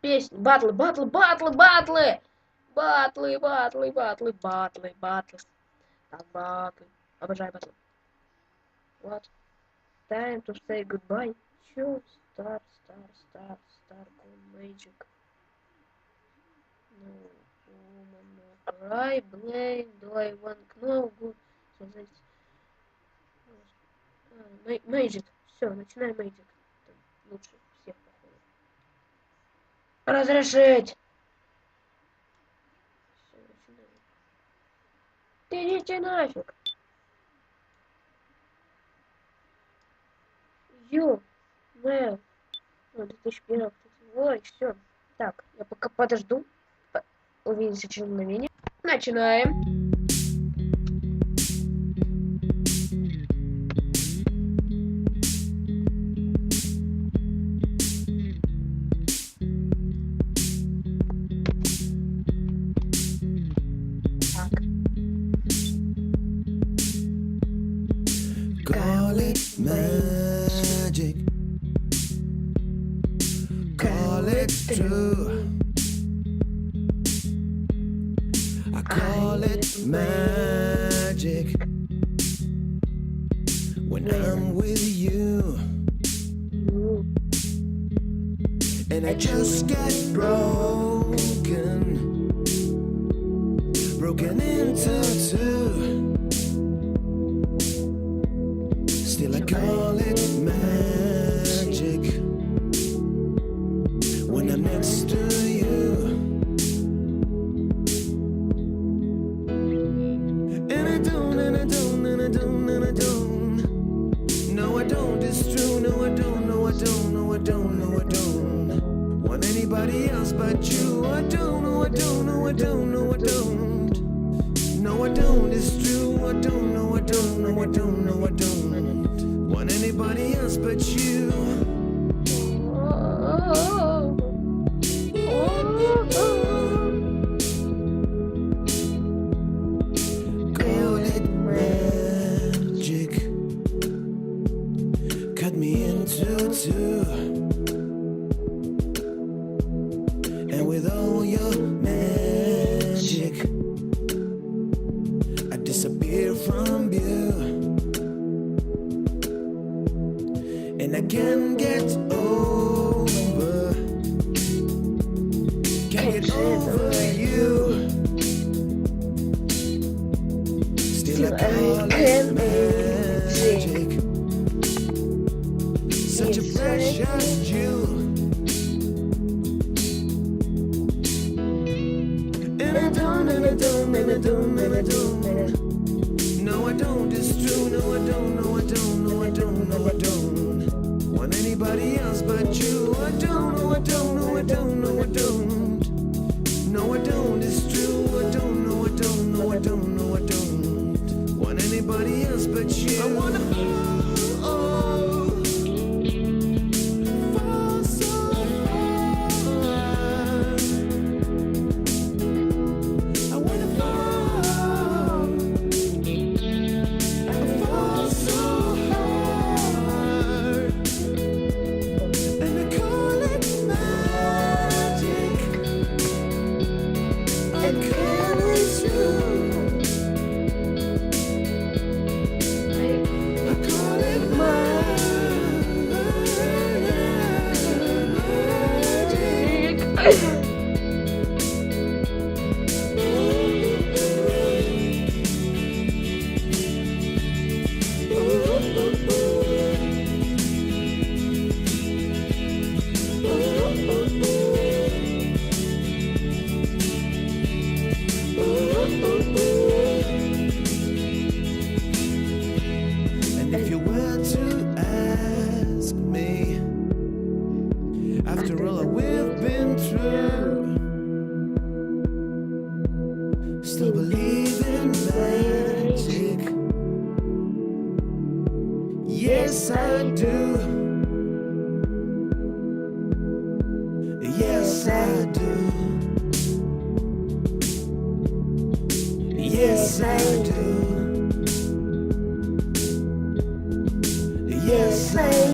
Песни, батлы, батлы, батлы, батлы! Батлы, батлы, батлы, батлы, батлы. Так, батлы. Обожаю батлы. Вот. Time to say goodbye. Чё? Star, Cool Magic. No woman, no cry, blame, do I want no good. Magic. Все, начинаем Magic. Лучше всех, походу. Разрешить! Все, начинаем. Идите нафиг! Мэл. 2001. Ой, все. Так, я пока подожду. Увидимся через мгновение. Начинаем. Call it magic. Call it true. I call it magic when I'm with you. And I just get broken into two. Still I call it magic when I'm next to you. And I don't. No, I don't, it's true. No, I don't want anybody else but you. I don't. No, I don't. No, I don't, it's true. I don't want anybody else but you. Call it magic. Cut me into two. And with all your magic, I disappear from you. And I can't get over you. Still I call it magic. Such a precious jewel. And I don't. No, I don't, it's true. No, I don't want anybody else but you. I don't.